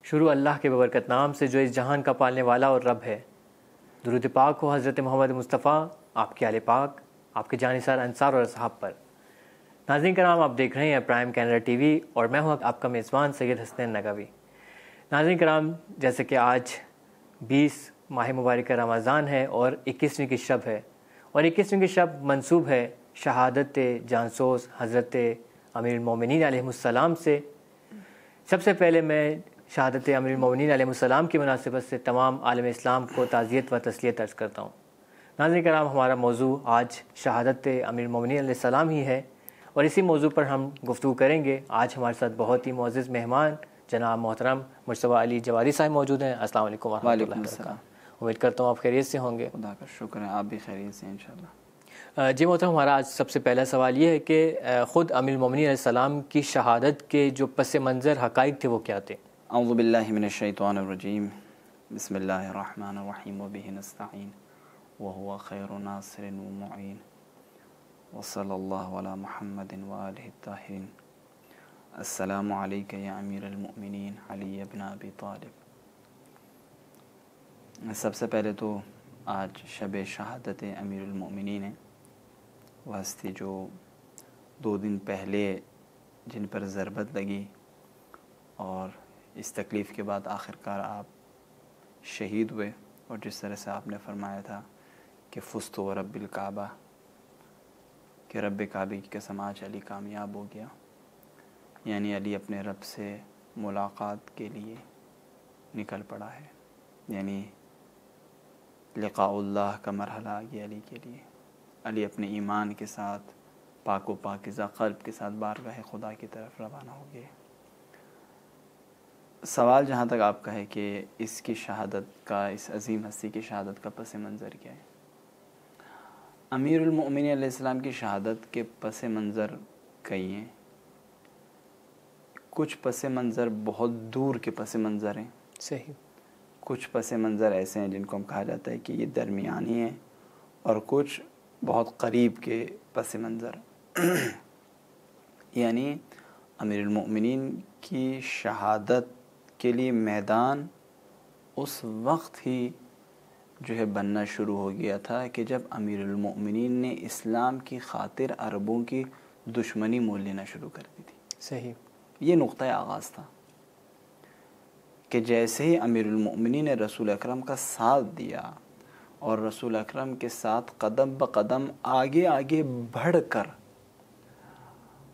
شروع اللہ کے ببرکت نام سے جو اس جہان کا پالنے والا اور رب ہے۔ درود پاک ہو حضرت محمد مصطفیٰ، آپ کے آل پاک، آپ کے جانثار انصار اور اصحاب پر۔ ناظرین کرام، آپ دیکھ رہے ہیں پرائم کینیڈا ٹی وی اور میں ہوں آپ کا میزبان سید حسنین نقوی۔ ناظرین کرام، جیسے کہ آج 20 ماہ مبارک رمضان ہے اور 21ویں کی شب ہے، اور 21ویں کی شب منسوب ہے شہادت جانسوز حضرت امیر المومنین علیہ السلام سے۔ سب سے پہلے میں شہادت امیر المومنین علیہ السلام کی مناسبت سے تمام عالم اسلام کو تعزیت و تسلیت عرض کرتا ہوں۔ ناظرین کرام، ہمارا موضوع آج شہادت امیر المومنین علیہ السلام ہی ہے، اور اسی موضوع پر ہم گفتگو کریں گے۔ آج ہمارے ساتھ بہت ہی معزز مہمان جناب محترم مجتبیٰ علی جوادی صاحب موجود ہیں۔ السلام علیکم ورحمۃ اللہ وبرکاتہ۔ امید کرتا ہوں آپ خیریت سے ہوں گے۔ خدا کا شکر ہے، آپ بھی خیریت سے انشاءاللہ۔ جی محترم، ہمارا آج سب سے پہلا سوال یہ ہے کہ خود امیر المومنین علیہ السلام کی شہادت کے جو پس منظر حقائق تھے وہ کیا تھے؟ اعوذ باللہ من الشیطان الرجیم، بسم اللہ الرحمن الرحیم، وبہ نستعین وہو خیر ناصر و معین، وصلی اللہ علی محمد وآلہ الطاہرین۔ السلام علیک یا امیر المؤمنین علی بن ابی طالب۔ سب سے پہلے تو آج شب شہادت امیر المؤمنین ہے۔ وہ ہستی جو 2 دن پہلے جن پر ضربت لگی اور اس تکلیف کے بعد آخرکار آپ شہید ہوئے، اور جس طرح سے آپ نے فرمایا تھا کہ فزت ورب الکعبہ، کہ رب کعبے کی قسم آج علی کامیاب ہو گیا، یعنی علی اپنے رب سے ملاقات کے لیے نکل پڑا ہے، یعنی لقاء اللہ کا مرحلہ آ گیا علی کے لیے۔ علی اپنے ایمان کے ساتھ، پاک و پاکیزہ قلب کے ساتھ بارگاہ خدا کی طرف روانہ ہو گئے۔ سوال جہاں تک آپ کا ہے کہ اس کی شہادت کا، اس عظیم ہستی کی شہادت کا پس منظر کیا ہے؟ امیر المؤمنین علیہ السلام کی شہادت کے پس منظر کئی ہیں۔ کچھ پس منظر بہت دور کے پس منظر ہیں، صحیح۔ کچھ پس منظر ایسے ہیں جن کو ہم کہا جاتا ہے کہ یہ درمیانی ہیں، اور کچھ بہت قریب کے پس منظر۔ یعنی امیر المؤمنین کی شہادت کے لیے میدان اس وقت ہی جو ہے بننا شروع ہو گیا تھا کہ جب امیر المؤمنین نے اسلام کی خاطر عربوں کی دشمنی مول لینا شروع کر دی تھی۔ صحیح۔ یہ نقطہ آغاز تھا کہ جیسے ہی امیر المؤمنین نے رسول اکرم کا ساتھ دیا اور رسول اکرم کے ساتھ قدم بقدم آگے آگے بڑھ کر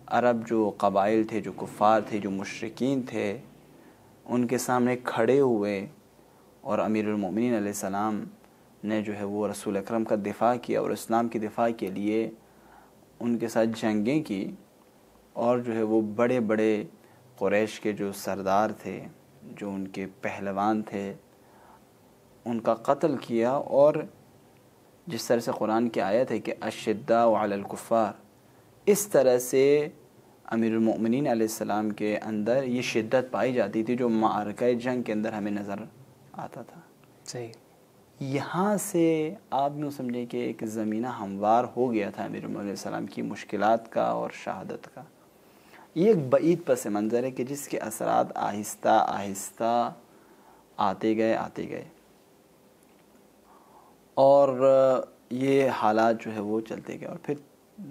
عرب جو قبائل تھے، جو کفار تھے، جو مشرکین تھے، ان کے سامنے کھڑے ہوئے، اور امیر المؤمنین علیہ السلام نے جو ہے وہ رسول اکرم کا دفاع کیا اور اسلام کی دفاع کے لیے ان کے ساتھ جنگیں کی، اور جو ہے وہ بڑے بڑے قریش کے جو سردار تھے، جو ان کے پہلوان تھے، ان کا قتل کیا۔ اور جس طرح سے قرآن کی آیت ہے کہ اشداء علی الکفار، اس طرح سے امیر المؤمنین علیہ السلام کے اندر یہ شدت پائی جاتی تھی جو معرکہ جنگ کے اندر ہمیں نظر آتا تھا۔ صحیح۔ یہاں سے آپ یوں سمجھیں کہ ایک زمینہ ہموار ہو گیا تھا امیر المؤمنین علیہ السلام کی مشکلات کا اور شہادت کا۔ یہ ایک بعید پس منظر ہے کہ جس کے اثرات آہستہ آہستہ آتے گئے، اور یہ حالات جو ہے وہ چلتے گئے۔ اور پھر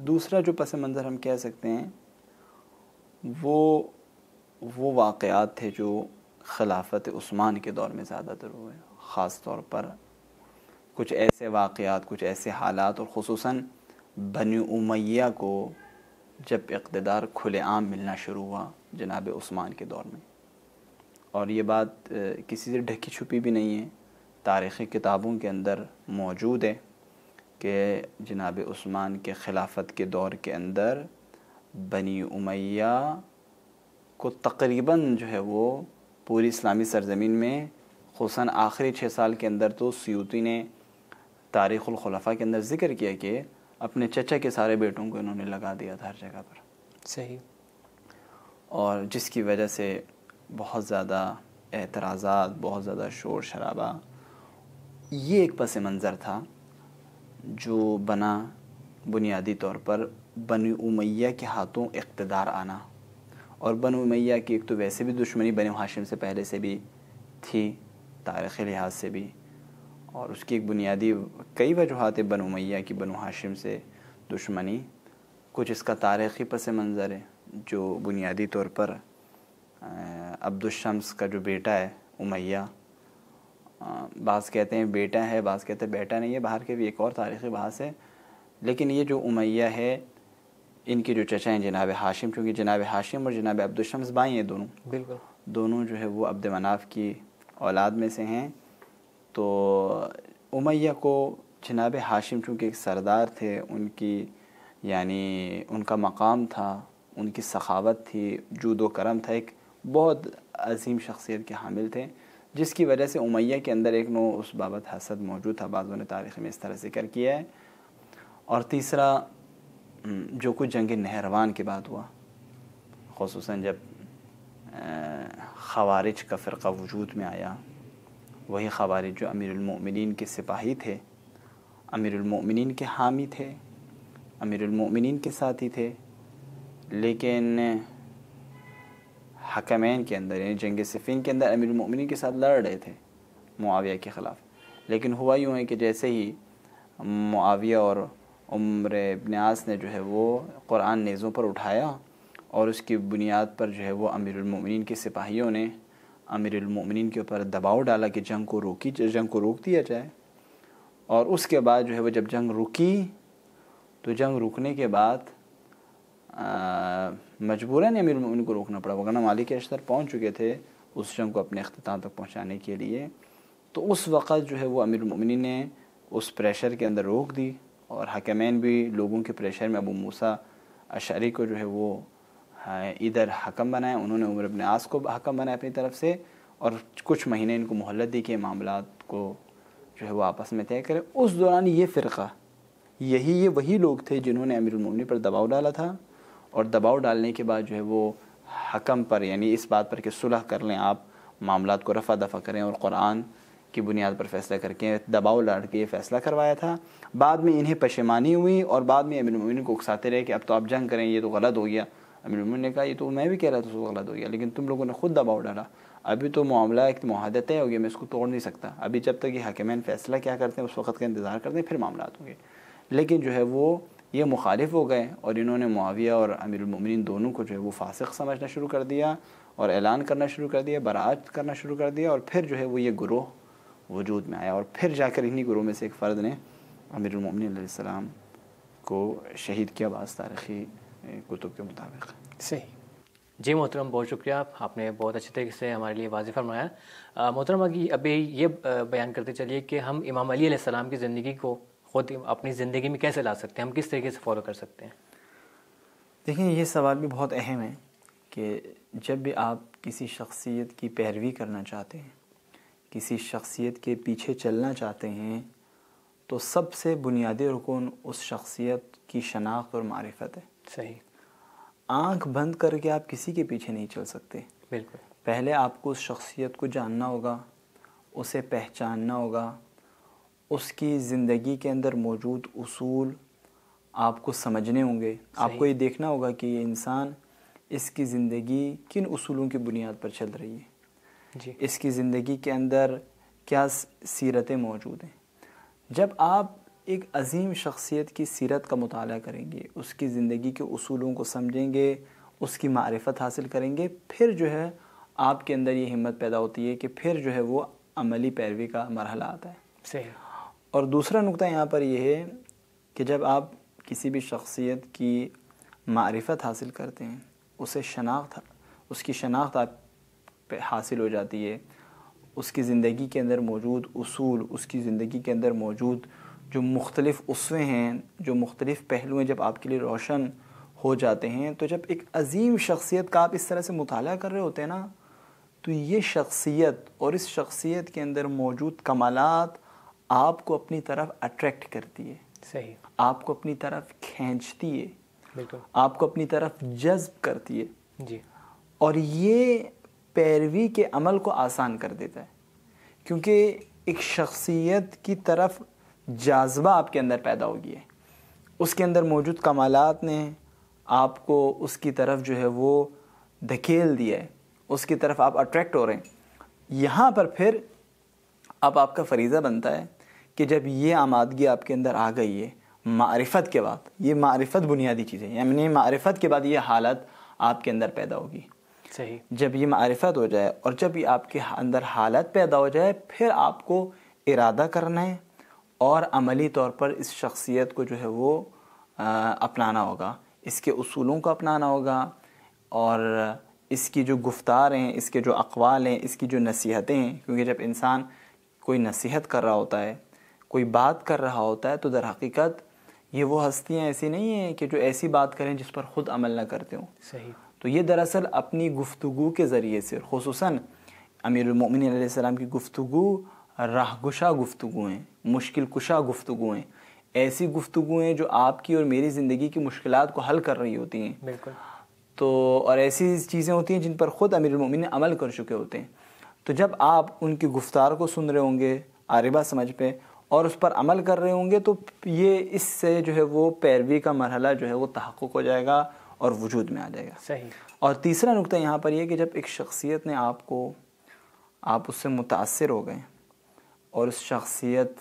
دوسرا جو پس منظر ہم کہہ سکتے ہیں وہ واقعات تھے جو خلافت عثمان کے دور میں زیادہ تر ہوئے، خاص طور پر کچھ ایسے واقعات، کچھ ایسے حالات، اور خصوصاً بنی امیہ کو جب اقتدار کھلے عام ملنا شروع ہوا جناب عثمان کے دور میں۔ اور یہ بات کسی سے ڈھکی چھپی بھی نہیں ہے، تاریخی کتابوں کے اندر موجود ہے کہ جناب عثمان کے خلافت کے دور کے اندر بنی امیہ کو تقریباً جو ہے وہ پوری اسلامی سرزمین میں، خصوصاً آخری 6 سال کے اندر تو سیوطی نے تاریخ الخلفاء کے اندر ذکر کیا کہ اپنے چچا کے سارے بیٹوں کو انہوں نے لگا دیا تھا ہر جگہ پر۔ صحیح۔ اور جس کی وجہ سے بہت زیادہ اعتراضات، بہت زیادہ شور شرابہ، یہ ایک پس منظر تھا جو بنا بنیادی طور پر بنی امیہ کے ہاتھوں اقتدار آنا، اور بنو امیہ کی ایک تو ویسے بھی دشمنی بنو ہاشم سے پہلے سے بھی تھی تاریخی لحاظ سے بھی، اور اس کی ایک بنیادی کئی وجوہات بنو امیہ کی بنو ہاشم سے دشمنی. کچھ اس کا تاریخی پس منظر ہے جو بنیادی طور پر عبد الشمس کا جو بیٹا ہے امیہ، بعض کہتے ہیں بیٹا ہے، بعض کہتے ہیں بیٹا نہیں ہے، باہر کے بھی ایک اور تاریخی بحث ہے. لیکن یہ جو امیہ ہے ان کے جو چچا ہیں جناب ہاشم، چونکہ جناب ہاشم اور جناب عبد الشمس بھائی ہیں دونوں جو ہے وہ عبد مناف کی اولاد میں سے ہیں. تو امیہ کو جناب ہاشم چونکہ ایک سردار تھے، ان کی یعنی ان کا مقام تھا، ان کی سخاوت تھی، جود و کرم تھا، ایک بہت عظیم شخصیت کے حامل تھے، جس کی وجہ سے امیہ کے اندر ایک نوع اس بابت حسد موجود تھا. بعضوں نے تاریخ میں اس طرح ذکر کیا ہے. اور تیسرا جو کچھ جنگ نہروان کے بعد ہوا، خصوصاً جب خوارج کا فرقہ وجود میں آیا، وہی خوارج جو امیر المؤمنین کے سپاہی تھے، امیر المؤمنین کے حامی تھے، امیر المؤمنین کے ساتھی تھے، لیکن حکمین کے اندر یعنی جنگ صفین کے اندر امیر المؤمنین کے ساتھ لڑ رہے تھے معاویہ کے خلاف. لیکن ہوا یوں ہے کہ جیسے ہی معاویہ اور عمر ابن عاص نے جو ہے وہ قرآن نیزوں پر اٹھایا اور اس کی بنیاد پر جو ہے وہ امیر المؤمنین کے سپاہیوں نے امیر المؤمنین کے اوپر دباؤ ڈالا کہ جنگ کو روک دیا جائے. اور اس کے بعد جو ہے وہ جب جنگ رکی تو جنگ رکنے کے بعد مجبوراً امیر المؤمنین کو روکنا پڑا، ورنہ مالک اشتر پہنچ چکے تھے اس جنگ کو اپنے اختتام تک پہنچانے کے لیے. تو اس وقت جو ہے وہ امیر المؤمنین نے اس پریشر کے اندر روک دی، اور حکمین بھی لوگوں کے پریشر میں ابو موسیٰ اشعری کو جو ہے وہ ادھر حکم بنایا، انہوں نے عمر ابن عاص کو حکم بنایا اپنی طرف سے، اور کچھ مہینے ان کو مہلت دی کہ معاملات کو جو ہے وہ آپس میں طے کرے. اس دوران یہ فرقہ یہ وہی لوگ تھے جنہوں نے امیر المؤمنین پر دباؤ ڈالا تھا، اور دباؤ ڈالنے کے بعد جو ہے وہ حکم پر یعنی اس بات پر کہ صلح کر لیں، آپ معاملات کو رفع دفع کریں اور قرآن کی بنیاد پر فیصلہ کر کے دباؤ ڈال کے یہ فیصلہ کروایا تھا. بعد میں انہیں پشیمانی ہوئی اور بعد میں امیر المؤمنین کو اکساتے رہے کہ اب تو آپ جنگ کریں، یہ تو غلط ہو گیا. امیر المؤمنین نے کہا یہ تو میں بھی کہہ رہا تھا غلط ہو گیا، لیکن تم لوگوں نے خود دباؤ ڈالا. ابھی تو معاملہ ایک معاہدہ طے ہو گیا، میں اس کو توڑ نہیں سکتا. ابھی جب تک یہ حکمین فیصلہ کیا کرتے ہیں اس وقت کا انتظار کرتے ہیں، پھر معاملات ہوں گے. لیکن جو ہے وہ یہ مخالف ہو گئے اور انہوں نے معاویہ اور امیر المؤمنین دونوں کو جو ہے وہ فاسق سمجھنا شروع کر دیا اور اعلان کرنا شروع کر دیا، برات کرنا شروع کر دیا. اور پھر جو ہے وہ یہ گروہ وجود میں آیا، اور پھر جا کر انہی گروہ میں سے ایک فرد نے امیر المؤمنین علیہ السلام کو شہید کیا بعض تاریخی کتب کے مطابق. صحیح. جی محترم، بہت شکریہ، آپ نے بہت اچھے طریقے سے ہمارے لیے واضح فرمایا. محترم ابھی یہ بیان کرتے چلیے کہ ہم امام علی علیہ السلام کی زندگی کو خود اپنی زندگی میں کیسے لا سکتے ہیں، ہم کس طریقے سے فالو کر سکتے ہیں؟ دیکھیں یہ سوال بھی بہت اہم ہے کہ جب بھی آپ کسی شخصیت کی پیروی کرنا چاہتے ہیں، کسی شخصیت کے پیچھے چلنا چاہتے ہیں، تو سب سے بنیادی رکن اس شخصیت کی شناخت اور معرفت ہے. صحیح. آنکھ بند کر کے آپ کسی کے پیچھے نہیں چل سکتے. بالکل. پہلے آپ کو اس شخصیت کو جاننا ہوگا، اسے پہچاننا ہوگا، اس کی زندگی کے اندر موجود اصول آپ کو سمجھنے ہوں گے. آپ کو یہ دیکھنا ہوگا کہ یہ انسان اس کی زندگی کن اصولوں کی بنیاد پر چل رہی ہے. جی. اس کی زندگی کے اندر کیا سیرتیں موجود ہیں. جب آپ ایک عظیم شخصیت کی سیرت کا مطالعہ کریں گے، اس کی زندگی کے اصولوں کو سمجھیں گے، اس کی معرفت حاصل کریں گے، پھر جو ہے آپ کے اندر یہ ہمت پیدا ہوتی ہے کہ پھر جو ہے وہ عملی پیروی کا مرحلہ آتا ہے. صحیح. اور دوسرا نقطہ یہاں پر یہ ہے کہ جب آپ کسی بھی شخصیت کی معرفت حاصل کرتے ہیں، اس کی شناخت آپ پہ حاصل ہو جاتی ہے، اس کی زندگی کے اندر موجود اصول، اس کی زندگی کے اندر موجود جو مختلف اسوے ہیں، جو مختلف پہلو ہیں، جب آپ کے لیے روشن ہو جاتے ہیں، تو جب ایک عظیم شخصیت کا آپ اس طرح سے مطالعہ کر رہے ہوتے ہیں نا، تو یہ شخصیت اور اس شخصیت کے اندر موجود کمالات آپ کو اپنی طرف اٹریکٹ کرتی ہے. صحیح. آپ کو اپنی طرف کھینچتی ہے. بالکل. آپ کو اپنی طرف جذب کرتی ہے. جی. اور یہ پیروی کے عمل کو آسان کر دیتا ہے، کیونکہ ایک شخصیت کی طرف جاذبہ آپ کے اندر پیدا ہو گیا ہے. اس کے اندر موجود کمالات نے آپ کو اس کی طرف جو ہے وہ دھکیل دیا ہے، اس کی طرف آپ اٹریکٹ ہو رہے ہیں. یہاں پر پھر اب آپ کا فریضہ بنتا ہے کہ جب یہ آمادگی آپ کے اندر آ گئی ہے معرفت کے بعد، یہ معرفت بنیادی چیز ہے، یعنی معرفت کے بعد یہ حالت آپ کے اندر پیدا ہوگی. صحیح. جب یہ معرفت ہو جائے اور جب یہ آپ کے اندر حالت پیدا ہو جائے، پھر آپ کو ارادہ کرنا ہے اور عملی طور پر اس شخصیت کو جو ہے وہ اپنانا ہوگا، اس کے اصولوں کو اپنانا ہوگا، اور اس کی جو گفتار ہیں، اس کے جو اقوال ہیں، اس کی جو نصیحتیں ہیں. کیونکہ جب انسان کوئی نصیحت کر رہا ہوتا ہے، کوئی بات کر رہا ہوتا ہے، تو در حقیقت یہ وہ ہستیاں ایسی نہیں ہیں کہ جو ایسی بات کریں جس پر خود عمل نہ کرتے ہوں. صحیح. تو یہ دراصل اپنی گفتگو کے ذریعے سے، خصوصاً امیر المؤمنین علیہ السلام کی گفتگو راہ گشا گفتگو ہیں، مشکل کشا گفتگو ہیں، ایسی گفتگو ہیں جو آپ کی اور میری زندگی کی مشکلات کو حل کر رہی ہوتی ہیں. بالکل. تو اور ایسی چیزیں ہوتی ہیں جن پر خود امیر المؤمنین عمل کر چکے ہوتے ہیں. تو جب آپ ان کی گفتار کو سن رہے ہوں گے عاربہ سمجھ پہ اور اس پر عمل کر رہے ہوں گے، تو یہ اس سے جو ہے وہ پیروی کا مرحلہ جو ہے وہ تحقق ہو جائے گا اور وجود میں آ جائے گا. صحیح. اور تیسرا نقطہ یہاں پر یہ کہ جب ایک شخصیت نے آپ اس سے متاثر ہو گئے اور اس شخصیت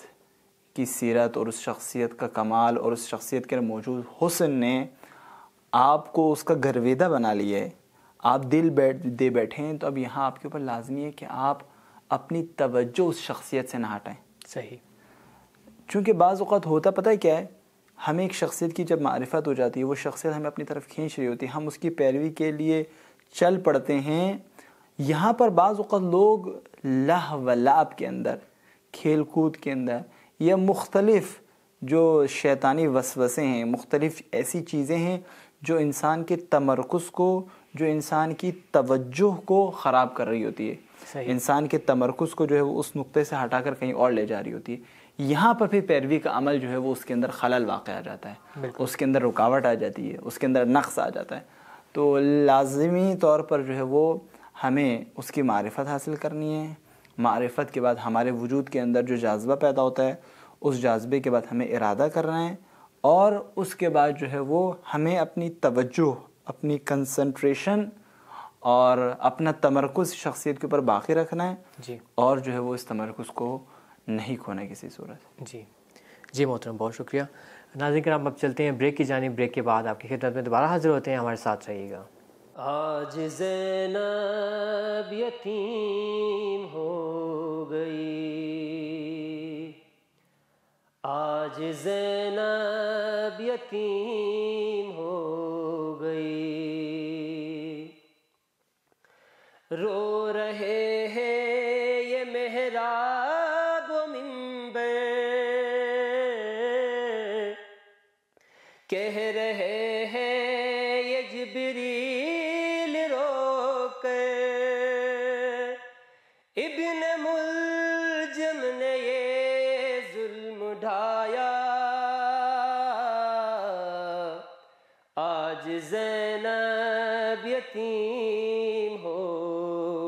کی سیرت اور اس شخصیت کا کمال اور اس شخصیت کے موجود حسن نے آپ کو اس کا گرویدہ بنا لیا ہے، آپ دل دے بیٹھے ہیں، تو اب یہاں آپ کے اوپر لازمی ہے کہ آپ اپنی توجہ اس شخصیت سے نہ ہٹائیں. صحیح. چونکہ بعض اوقات ہوتا پتہ ہے کیا ہے، ہمیں ایک شخصیت کی جب معرفت ہو جاتی ہے، وہ شخصیت ہمیں اپنی طرف کھینچ رہی ہوتی ہے، ہم اس کی پیروی کے لیے چل پڑتے ہیں. یہاں پر بعض اوقات لوگ لہو و لعب کے اندر، کھیل کود کے اندر، یا مختلف جو شیطانی وسوسے ہیں، مختلف ایسی چیزیں ہیں جو انسان کے تمرکز کو، جو انسان کی توجہ کو خراب کر رہی ہوتی ہے. صحیح. انسان کے تمرکز کو جو ہے وہ اس نقطے سے ہٹا کر کہیں اور لے جا رہی ہوتی ہے. یہاں پر پھر پیروی کا عمل جو ہے وہ اس کے اندر خلل واقع آ جاتا ہے، بالکل. اس کے اندر رکاوٹ آ جاتی ہے، اس کے اندر نقص آ جاتا ہے. تو لازمی طور پر جو ہے وہ ہمیں اس کی معرفت حاصل کرنی ہے. معرفت کے بعد ہمارے وجود کے اندر جو جاذبہ پیدا ہوتا ہے، اس جاذبے کے بعد ہمیں ارادہ کرنا ہے، اور اس کے بعد جو ہے وہ ہمیں اپنی توجہ، اپنی کنسنٹریشن اور اپنا تمرکز شخصیت کے اوپر باقی رکھنا ہے. جی. اور جو ہے وہ اس تمرکز کو نہیں کھونا کسی صورت. جی محترم، بہت شکریہ. ناظرین کرام، اب چلتے ہیں بریک کی جانب. بریک کے بعد آپ کی خدمت میں دوبارہ حاضر ہوتے ہیں، ہمارے ساتھ رہیے گا. آج زینب یتیم ہو گئی، آج زینب یتیم ہو گئی، رو رہے ہیں یہ محراب و منبر، کہہ رہے ہیں یہ جبریل رو کر، ابن ملجم نے یہ ظلم ڈھایا، آج زینب یتیم ہو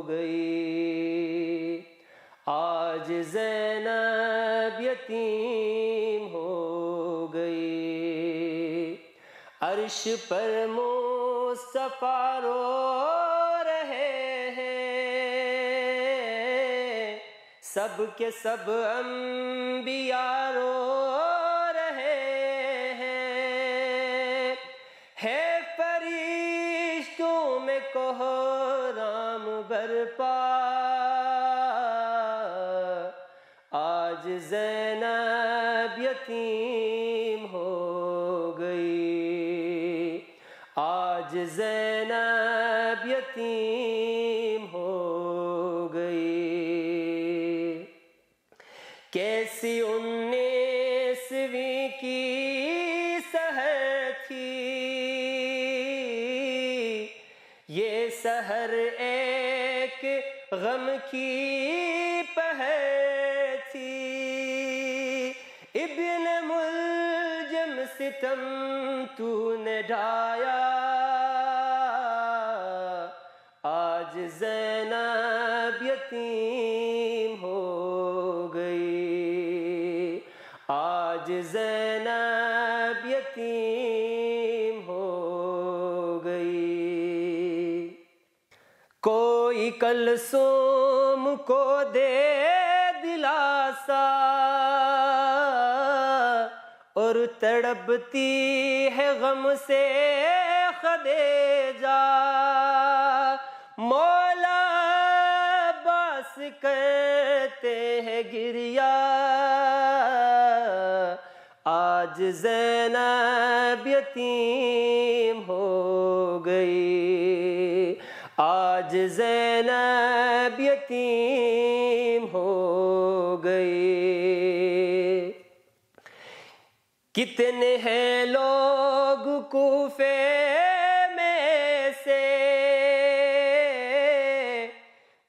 گئی، آج زینب یتیم ہو گئی، عرش پر مصطفیٰ رو رہے ہیں، سب کے سب انبیاء رو رہے ہیں، ہے فرشتوں میں کوہرام برپا، آج زینب یتیم ہو گئی، آج زینب یتیم ہو گئی. کیسی 19ویں کی سحر تھی یہ، سحر ایک غم کی پہر تھی، ابن ملجم ستم تو نے ڈھایا، آج زینب یتیم ہو گئی، آج زینب یتیم ہو گئی. کلثوم کو دے دلاسا اور تڑپتی ہے غم سے خدیجہ، مولا عباس کرتے ہیں گریا، آج زینب یتیم ہو گئی، آج زینب یتیم ہو گئی۔ کتنے ہیں لوگ کوفے میں سے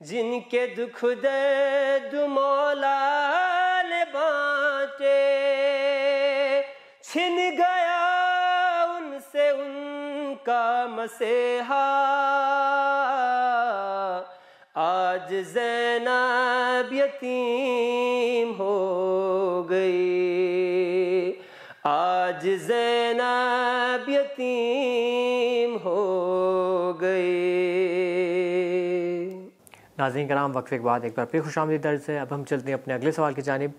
جن کے دکھ درد مولا نے بانٹے، چھن گیا ان سے ان کا مسیحا، آج زینب یتیم ہو گئی، آج زینب یتیم ہو گئی۔ ناظرین کرام، وقفے کے بعد ایک بار پھر خوش آمدید درد سے اب ہم چلتے ہیں اپنے اگلے سوال کی جانب۔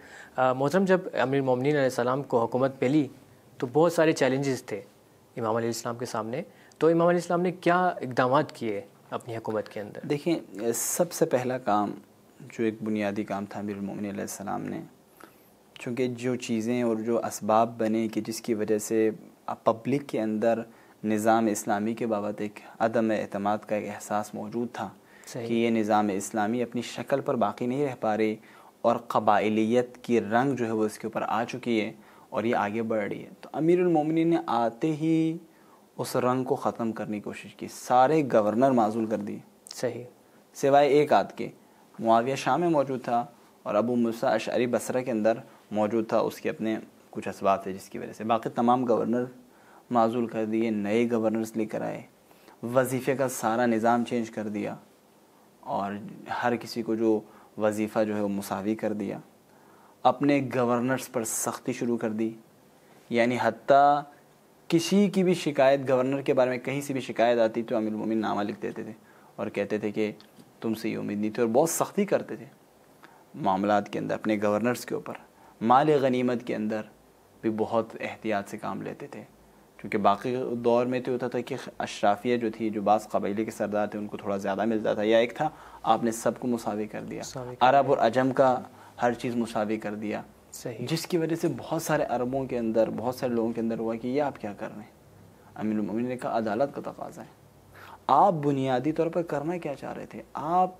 محترم، جب امیر المومنین علیہ السلام کو حکومت ملی تو بہت سارے چیلنجز تھے امام علیہ السلام کے سامنے، تو امام علیہ السلام نے کیا اقدامات کیے اپنی حکومت کے اندر؟ دیکھیں، سب سے پہلا کام جو ایک بنیادی کام تھا امیر المومنین علیہ السلام نے، چونکہ جو چیزیں اور جو اسباب بنے کہ جس کی وجہ سے پبلک کے اندر نظام اسلامی کے بابت ایک عدم اعتماد کا ایک احساس موجود تھا کہ یہ نظام اسلامی اپنی شکل پر باقی نہیں رہ پا رہی اور قبائلیت کی رنگ جو ہے وہ اس کے اوپر آ چکی ہے اور یہ آگے بڑھ رہی ہے، تو امیر المومنین نے آتے ہی اس رنگ کو ختم کرنے کی کوشش کی، سارے گورنر معزول کر دیے، صحیح، سوائے ایک آدھ کے۔ معاویہ شام میں موجود تھا اور ابو موسیٰ اشعری بصرہ کے اندر موجود تھا، اس کے اپنے کچھ اسباب تھے جس کی وجہ سے باقی تمام گورنر معزول کر دیے، نئے گورنرز لے کر آئے، وظیفے کا سارا نظام چینج کر دیا اور ہر کسی کو جو وظیفہ جو ہے وہ مساوی کر دیا، اپنے گورنرز پر سختی شروع کر دی، یعنی حتیٰ کسی کی بھی شکایت گورنر کے بارے میں کہیں سے بھی شکایت آتی تو امیر المومنین نامہ لکھ دیتے تھے اور کہتے تھے کہ تم سے یہ امید نہیں تھی، اور بہت سختی کرتے تھے معاملات کے اندر اپنے گورنرز کے اوپر۔ مال غنیمت کے اندر بھی بہت احتیاط سے کام لیتے تھے، کیونکہ باقی دور میں تو ہوتا تھا کہ اشرافیہ جو تھی، جو بعض قبائلی کے سردار تھے، ان کو تھوڑا زیادہ ملتا تھا، یا ایک تھا آپ نے سب کو مساوی کر دیا، عرب اور عجم کا ہر چیز مساوی کر دیا، جس کی وجہ سے بہت سارے عربوں کے اندر، بہت سارے لوگوں کے اندر ہوا کہ یہ آپ کیا کر رہے ہیں۔ امیر المومنین نے کہا عدالت کا تقاضا ہے۔ آپ بنیادی طور پر کرنا کیا چاہ رہے تھے؟ آپ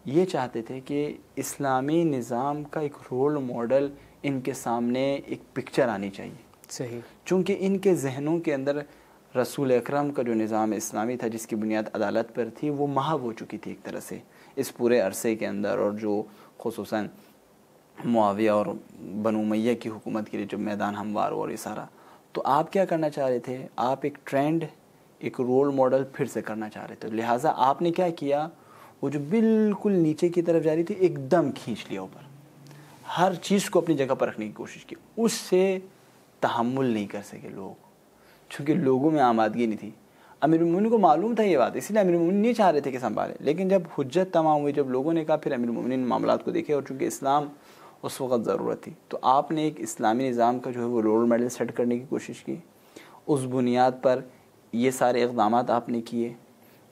یہ چاہتے تھے کہ اسلامی نظام کا ایک رول ماڈل ان کے سامنے ایک پکچر آنی چاہیے، صحیح، چونکہ ان کے ذہنوں کے اندر رسول اکرم کا جو نظام اسلامی تھا جس کی بنیاد عدالت پر تھی وہ محو ہو چکی تھی ایک طرح سے اس پورے عرصے کے اندر، اور جو خصوصاً معاویہ اور بنو امیہ کی حکومت کے لیے جب میدان ہموار اور یہ سارا، تو آپ کیا کرنا چاہ رہے تھے؟ آپ ایک ٹرینڈ، ایک رول ماڈل پھر سے کرنا چاہ رہے تھے، لہٰذا آپ نے کیا کیا، وہ جو بالکل نیچے کی طرف جا رہی تھی ایک دم کھینچ لیا اوپر، ہر چیز کو اپنی جگہ پر رکھنے کی کوشش کی، اس سے تحمل نہیں کر سکے لوگ، چونکہ لوگوں میں آمادگی نہیں تھی۔ امیر المومنین کو معلوم تھا یہ بات، اس لیے امیر المومنین نہیں چاہ رہے تھے کہ سنبھالے، لیکن جب حجت تمام ہوئی، جب لوگوں نے کہا، پھر امیر المومنین معاملات کو دیکھے، اور چونکہ اسلام اس وقت ضرورت تھی، تو آپ نے ایک اسلامی نظام کا جو ہے وہ رول ماڈل سیٹ کرنے کی کوشش کی، اس بنیاد پر یہ سارے اقدامات آپ نے کیے،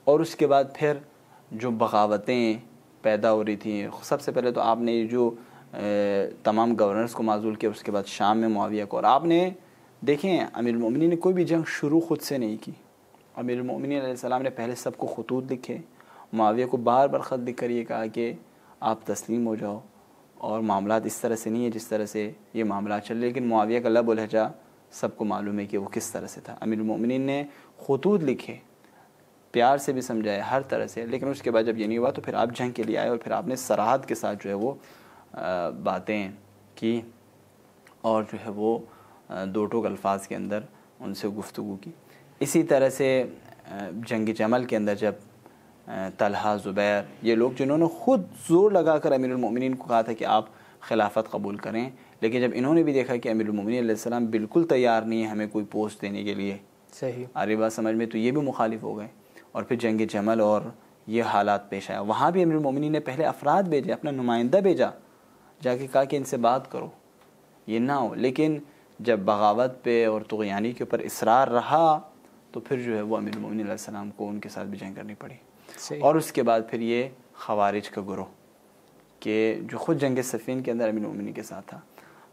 اور اس کے بعد پھر جو بغاوتیں پیدا ہو رہی تھیں، سب سے پہلے تو آپ نے جو تمام گورنرز کو معزول کیا، اس کے بعد شام میں معاویہ کو، اور آپ نے دیکھیں امیر المومنین نے کوئی بھی جنگ شروع خود سے نہیں کی، امیر المومنین علیہ السلام نے پہلے سب کو خطوط لکھے، معاویہ کو بار بار خط لکھ کر یہ کہا کہ آپ تسلیم ہو جاؤ، اور معاملات اس طرح سے نہیں ہے جس طرح سے یہ معاملات چل رہے، لیکن معاویہ کا لب و لہجہ سب کو معلوم ہے کہ وہ کس طرح سے تھا۔ امیر المومنین نے خطوط لکھے، پیار سے بھی سمجھائے ہر طرح سے، لیکن اس کے بعد جب یہ نہیں ہوا تو پھر آپ جنگ کے لیے آئے، اور پھر آپ نے صراحت کے ساتھ جو ہے وہ باتیں کی، اور جو ہے وہ دو ٹوک الفاظ کے اندر ان سے گفتگو کی۔ اسی طرح سے جنگ جمل کے اندر جب طلحہ، زبیر، یہ لوگ جنہوں نے خود زور لگا کر امیر المومنین کو کہا تھا کہ آپ خلافت قبول کریں، لیکن جب انہوں نے بھی دیکھا کہ امیر المومنین علیہ السلام بالکل تیار نہیں ہے ہمیں کوئی پوسٹ دینے کے لیے، صحیح، آری بات سمجھ میں، تو یہ بھی مخالف ہو گئے، اور پھر جنگ جمل اور یہ حالات پیش آیا. وہاں بھی امیر المومنین نے پہلے افراد بھیجے, اپنا نمائندہ بھیجا, جا کے کہا کہ ان سے بات کرو, یہ نہ ہو. لیکن جب بغاوت پہ اور طغیانی کے اوپر اصرار رہا تو پھر جو ہے وہ امیر المومنین علیہ السلام کو ان کے ساتھ بھی جنگ کرنی پڑی. اور اس کے بعد پھر یہ خوارج کا گروہ کہ جو خود جنگ صفین کے اندر امیر المومنین کے ساتھ تھا.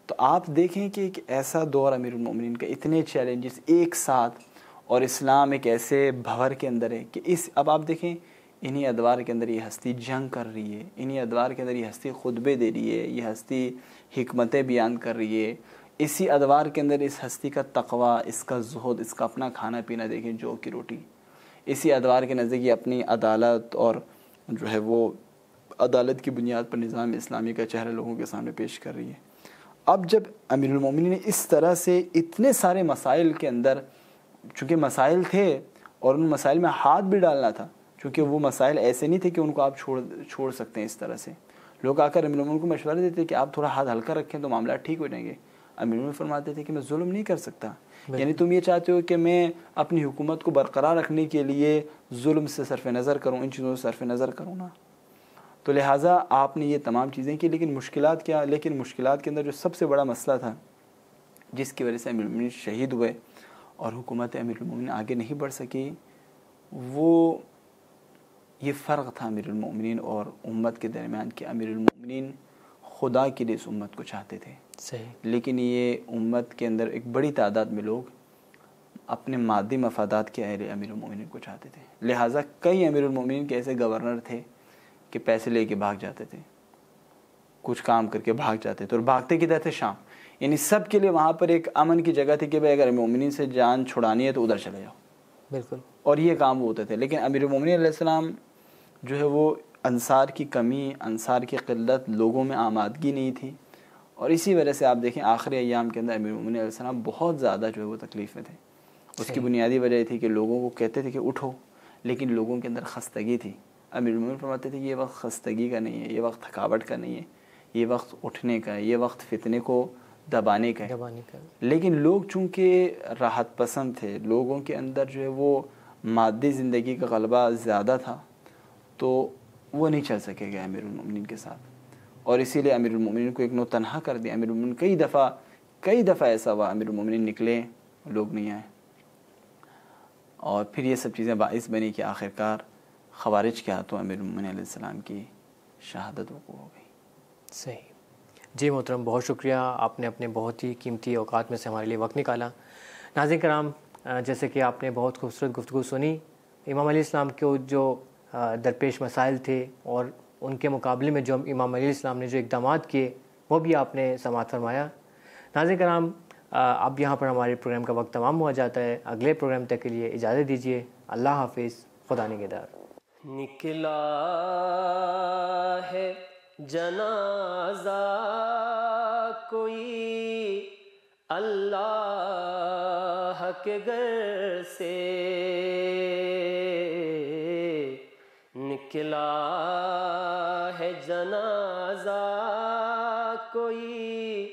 تو آپ دیکھیں کہ ایک ایسا دور امیر المومنین کا, اتنے چیلنجز ایک ساتھ, اور اسلام ایک ایسے بھور کے اندر ہے کہ اب آپ دیکھیں انہی ادوار کے اندر یہ ہستی جنگ کر رہی ہے, انہی ادوار کے اندر یہ ہستی خطبے دے رہی ہے, یہ ہستی حکمتیں بیان کر رہی ہے. اسی ادوار کے اندر اس ہستی کا تقوی, اس کا زہد, اس کا اپنا کھانا پینا دیکھیں, جو کی روٹی. اسی ادوار کے نزدیک یہ اپنی عدالت اور جو ہے وہ عدالت کی بنیاد پر نظام اسلامی کا چہرہ لوگوں کے سامنے پیش کر رہی ہے. اب جب امیر المومنین نے اس طرح سے اتنے سارے مسائل کے اندر, چونکہ مسائل تھے اور ان مسائل میں ہاتھ بھی ڈالنا تھا, چونکہ وہ مسائل ایسے نہیں تھے کہ ان کو آپ چھوڑ سکتے ہیں اس طرح سے. لوگ آ کر امیر المومنین کو مشورہ دیتے کہ آپ تھوڑا ہاتھ ہلکا رکھیں تو معاملات ٹھیک ہو جائیں گے. امیر المومنین فرماتے تھے کہ میں ظلم نہیں کر سکتا, یعنی تم یہ چاہتے ہو کہ میں اپنی حکومت کو برقرار رکھنے کے لیے ظلم سے صرف نظر کروں, ان چیزوں سے صرف نظر کروں نا. تو لہٰذا آپ نے یہ تمام چیزیں کی. لیکن مشکلات کیا, لیکن مشکلات کے اندر جو سب سے بڑا مسئلہ تھا جس کی وجہ سے امیر المومنین شہید ہوئے اور حکومت امیر المومنین آگے نہیں بڑھ سکی, وہ یہ فرق تھا امیر المومنین اور امت کے درمیان کہ امیر المومنین خدا کے لیے اس امت کو چاہتے تھے, لیکن یہ امت کے اندر ایک بڑی تعداد میں لوگ اپنے مادی مفادات کے اہل امیر المومنین کو چاہتے تھے. لہٰذا کئی امیر المومنین کے ایسے گورنر تھے کہ پیسے لے کے بھاگ جاتے تھے, کچھ کام کر کے بھاگ جاتے تھے, اور بھاگتے کدھر تھے؟ شام. یعنی سب کے لیے وہاں پر ایک امن کی جگہ تھی کہ بھائی اگر مومنین سے جان چھڑانی ہے تو ادھر چلے جاؤ. بالکل. اور یہ کام ہوتے تھے. لیکن امیر المومنین علیہ السلام جو ہے وہ انصار کی کمی, انصار کی قلت, لوگوں میں آمادگی نہیں تھی, اور اسی وجہ سے آپ دیکھیں آخری ایام کے اندر امیر المومنین علیہ السلام بہت زیادہ جو ہے وہ تکلیف میں تھے. اس کی بنیادی وجہ یہ تھی کہ لوگوں کو کہتے تھے کہ اٹھو, لیکن لوگوں کے اندر خستگی تھی. امیر المومنین فرماتے تھے کہ یہ وقت خستگی کا نہیں ہے, یہ وقت تھکاوٹ کا نہیں ہے, یہ وقت اٹھنے کا ہے, یہ وقت فتنے کو دبانے کا ہے. لیکن لوگ چونکہ راحت پسند تھے, لوگوں کے اندر جو ہے وہ مادی زندگی کا غلبہ زیادہ تھا, تو وہ نہیں چل سکے گا امیر المومنین کے ساتھ, اور اسی لیے امیر المومنین کو ایک نو تنہا کر دیا. امیر المومنین کئی دفعہ ایسا ہوا امیر المومنین نکلے, لوگ نہیں آئے, اور پھر یہ سب چیزیں باعث بنی کہ آخرکار خوارج کے ہاتھوں امیر المومنین علیہ السلام کی شہادت وقوع ہو گئی. صحیح. جی محترم, بہت شکریہ, آپ نے اپنے بہت ہی قیمتی اوقات میں سے ہمارے لیے وقت نکالا. ناظرین کرام, جیسے کہ آپ نے بہت خوبصورت گفتگو سنی, امام علیہ السلام کے جو درپیش مسائل تھے اور ان کے مقابلے میں جو امام علیہ السلام نے جو اقدامات کیے وہ بھی آپ نے سماعت فرمایا. ناظرین کرام, اب یہاں پر ہمارے پروگرام کا وقت تمام ہوا جاتا ہے. اگلے پروگرام تک کے لیے اجازت دیجیے. اللہ حافظ. خدا نگہدار. نکلا ہے جنازہ کوئی اللہ کے گھر سے, نکلا ہے جنازہ کوئی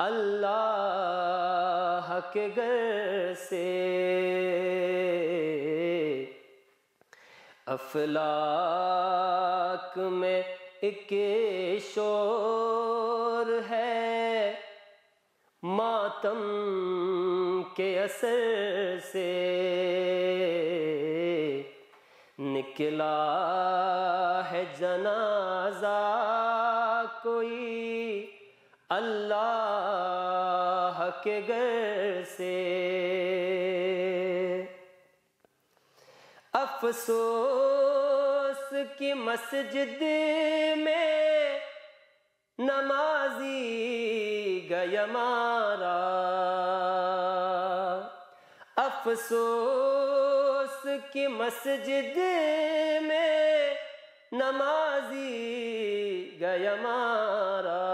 اللہ کے گھر سے, افلاک میں ایک شور ہے ماتم کے اثر سے, نکلا ہے جنازہ کوئی اللہ کے گھر سے. افسوس کی مسجد میں نمازی گیا مارا, افسوس کی مسجد میں نمازی گیا مارا,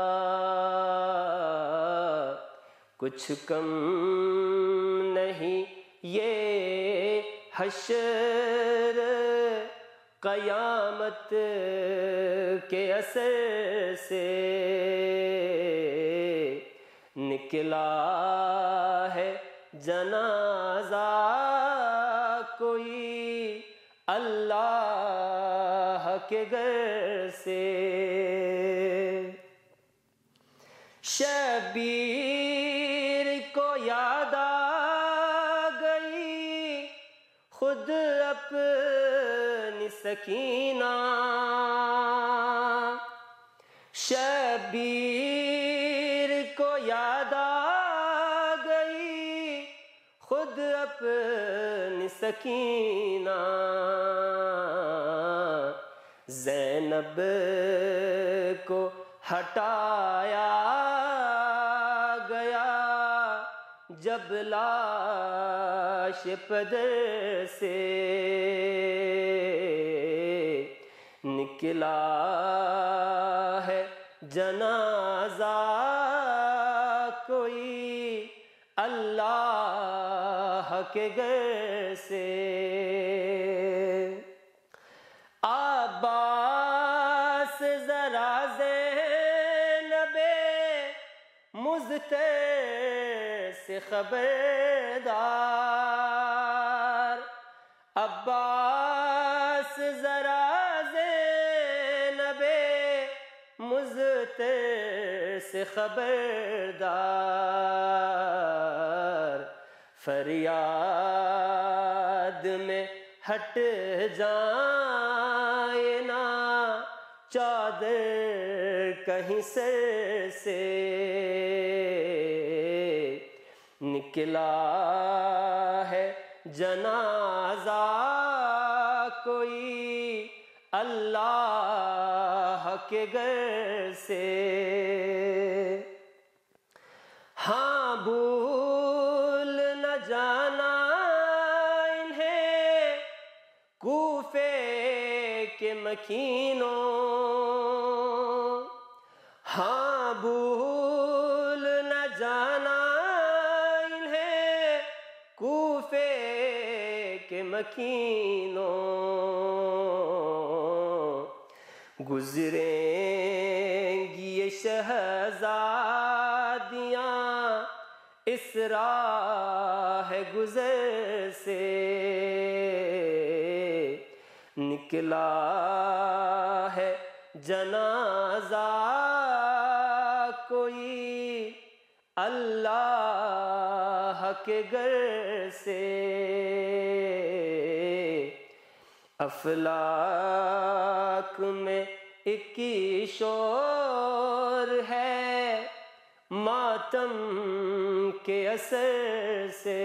کچھ کم نہیں یہ حشر قیامت کے اثر سے, نکلا ہے جنازہ کوئی اللہ کے گھر سے شبیر کو یاد آ گئی خود اپنی سکینہ شبیر کو یاد آ گئی خود اپنی سکینہ زینب کو ہٹایا گیا جب لاش پدر سے نکلا ہے جنازہ کوئی اللہ کے گھر سے عباس ذرا زینب مضطر سے خبردار عباس ذرا زینب مضطر سے خبردار فریاد میں ہٹ جائے نا چادر کہیں سر سے نکلا ہے جنازہ کوئی اللہ کے گھر سے ہاں بھول نہ جانا انہیں کوفے کے مکینوں ہاں بھول نہ جانا انہیں کوفے کے مکینوں گزریں گی یہ شہزادیاں اس راہ گزر سے نکلا ہے جنازہ کوئی اللہ کے گھر سے افلاک میں ایک ہی شور ہے ماتم کے اثر سے